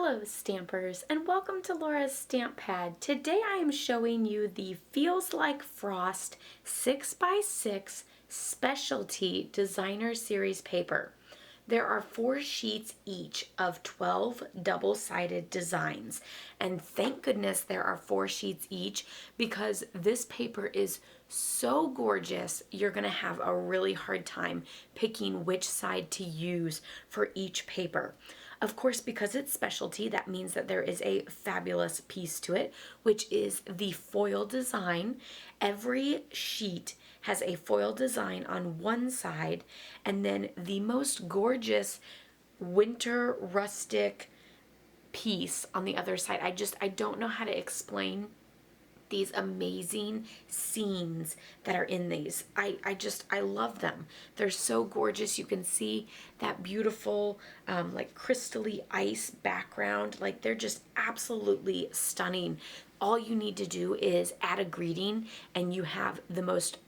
Hello Stampers, and welcome to Laura's Stamp Pad. Today I am showing you the Feels Like Frost 6x6 Specialty Designer Series paper. There are 4 sheets each of 12 double-sided designs, and thank goodness there are 4 sheets each because this paper is so gorgeous you're going to have a really hard time picking which side to use for each paper. Of course, because it's specialty, that means that there is a fabulous piece to it, which is the foil design. Every sheet has a foil design on one side, and then the most gorgeous winter rustic piece on the other side. I don't know how to explain these amazing scenes that are in these. I love them. They're so gorgeous. You can see that beautiful like crystally ice background. Like, they're just absolutely stunning. All you need to do is add a greeting and you have the most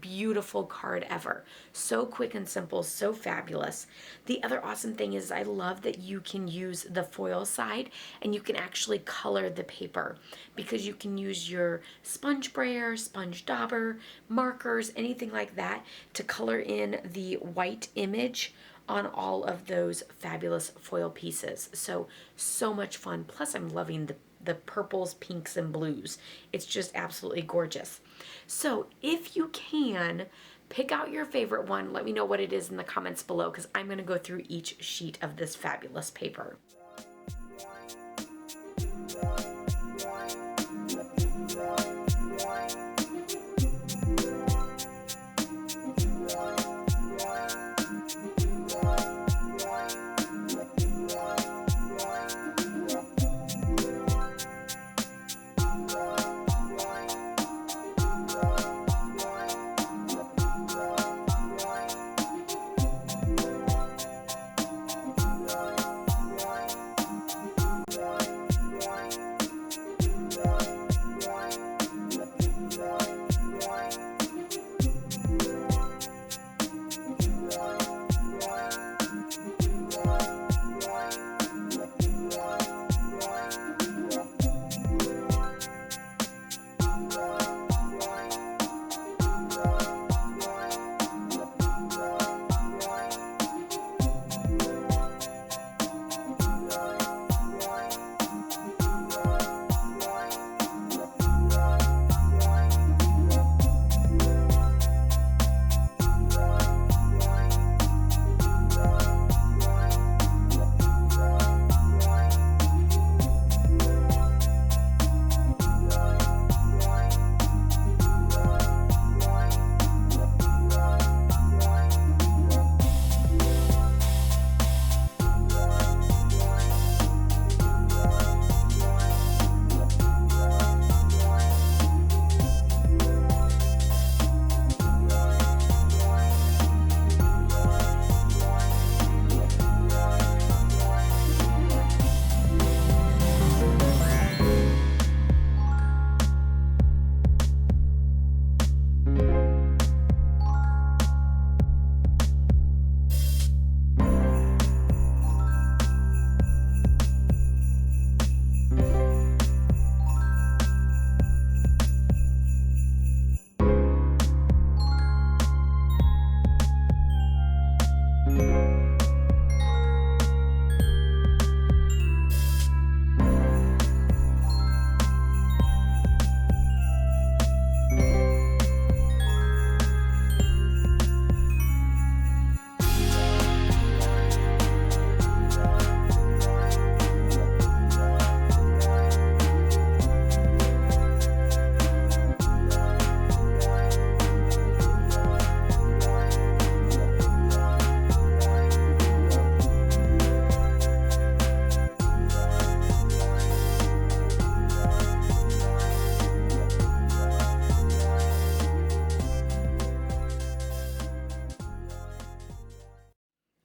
beautiful card ever. So quick and simple, so fabulous. The other awesome thing is I love that you can use the foil side and you can actually color the paper, because you can use your sponge brayer, sponge dauber, markers, anything like that to color in the white image on all of those fabulous foil pieces. So much fun. Plus I'm loving the purples, pinks, and blues. It's just absolutely gorgeous. So if you can, pick out your favorite one. Let me know what it is in the comments below, because I'm going to go through each sheet of this fabulous paper.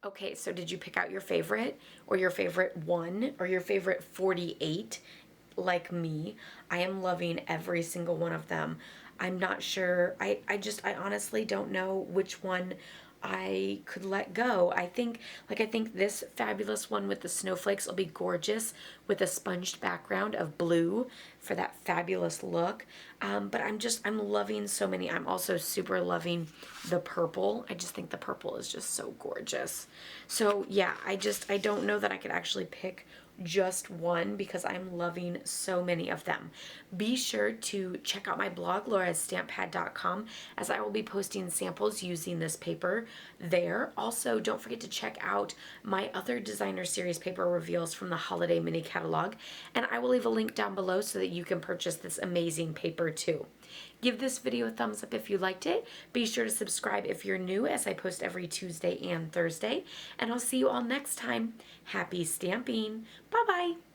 Okay, so did you pick out your favorite, or your favorite one, or your favorite 48? Like me, I am loving every single one of them. I'm not sure, I honestly don't know which one I could let go. I think this fabulous one with the snowflakes will be gorgeous with a sponged background of blue for that fabulous look. But I'm loving so many. I'm also super loving the purple. I just think the purple is just so gorgeous. So yeah, I don't know that I could actually pick just one because I'm loving so many of them. Be sure to check out my blog, laurastamppad.com, as I will be posting samples using this paper there. Also, don't forget to check out my other designer series paper reveals from the holiday mini catalog, and I will leave a link down below so that you can purchase this amazing paper too. Give this video a thumbs up if you liked it. Be sure to subscribe if you're new, as I post every Tuesday and Thursday. And I'll see you all next time. Happy stamping. Bye-bye.